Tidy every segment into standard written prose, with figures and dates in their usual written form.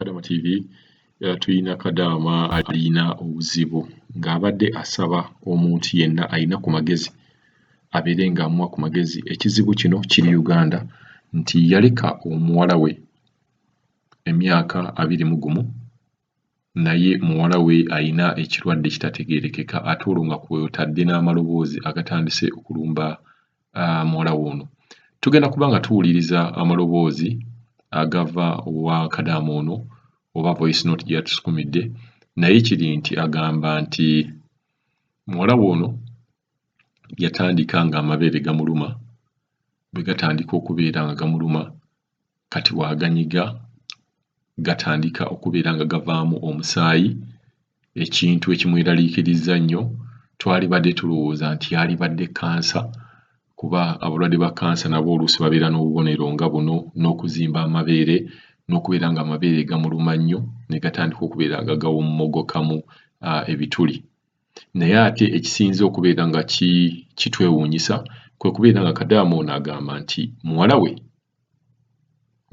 Wakadaama TV tuyina Kadaama alina obuzibu ng'abadde asaba omuntu yenna alina ku magezi abeere ng'amuwa ku magezi. Ekizibu kino kiri Uganda nti yaleka omuwala we emyaka 21 naye muwala we alina ekirwadde ekitategeerekeka ate olwo nga kw'otadde n'amaloboozi agatandise okulumba muwala we ono. Tugenda kuba nga tuwuliriza amaloboozi agava wa Kadaama ono oba voice note gye yatusukumidde, naye kiri nti agamba nti muwala we ono yatandika ng'amabeere gamuluma, bwe gatandika okubeera nga gamuluma kati waaganyiga gatandika okubeera nga gavaamu omusaayi, ekintu ekimweraliikirizza nnyo. Twalibadde tulowooza nti yalibadde kansa, kuba abalwadde ba kansa nabo oluusi babeera n'obubonero nga buno, n'okuzimba amabeere n'okubeera ng'amabeere gamuluma nnyo ne gatandika okubeera nga gawommogokamu ebituli. Naye ate ekisinze okubeera nga kitwewuunyisa kwe kubeera nga Kadaama ono agamba nti muwala we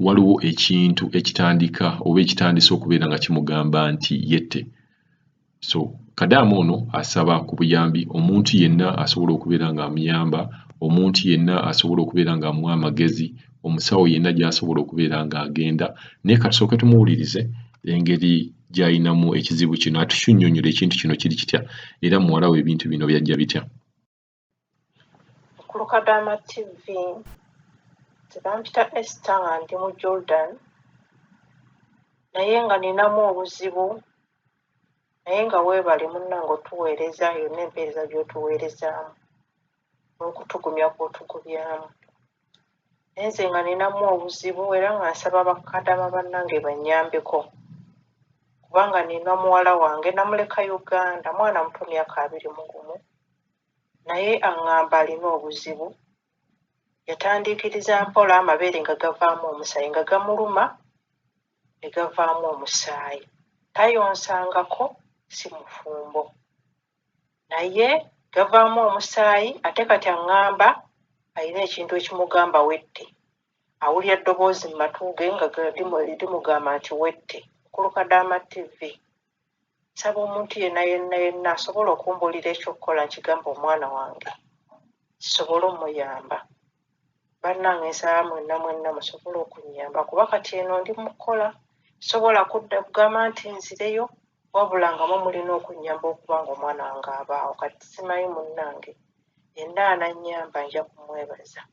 waliwo ekintu ekitandika oba ekitandise okubeera nga kimugamba nti yette. So Kadaama ono asaba ku buyambi, omuntu yenna asobola okubeera ng'amuyamba, omuntu yenna asobola okubeera ng'amuwa amagezi, omusawo yenna gy'asobola okubeera ng'agenda. Naye katusooke tumuwulirize engeri gy'ayinamu ekizibu kino, atushunnyoonyole ekintu kino kiri kitya era muwala we ebintu bino byajja bitya. Ku Kadaama TV tebampita Esther nga ndi mu Jordan, naye nga ninamu obuzibu, naye nga weebale munnange otuweereza yonna empeereza gy'otuweerezaamu n'okutugumya kw'otugumyamu. Naye nze nga ninamu obuzibu era nga nsaba bakadaama bannange bannyambeko, kubanga nina muwala wange namuleka Uganda, mwana muto myaka 21, naye aŋŋamba alina obuzibu. Yatandiikiriza mpola amabeere nga gavaamu omusaayi, nga gamuluma ne gavaamu omusaayi. Tayonsangako, si mufumbo, naye gavaamu omusaayi. Ate kati aŋŋamba alina ekintu ekimugamba wette, awulira eddoboozi mu matu ge nga limugamba nti wette. Ku Kadaama TV nsaba omuntu yenna asobola okumbuulira ekyokkola nkigamba omwana wange, kisobole omuyamba. Bannange nsaba mwenna musobole okunyamba, kuba kati eno ndi mu kukola, sobola kudda kugamba nti nzireyo, wabula nga mulina okunyamba okuba nga omwana wange abaawo. Kati simanyi munnange yenna anannyamba nja kumwebaza.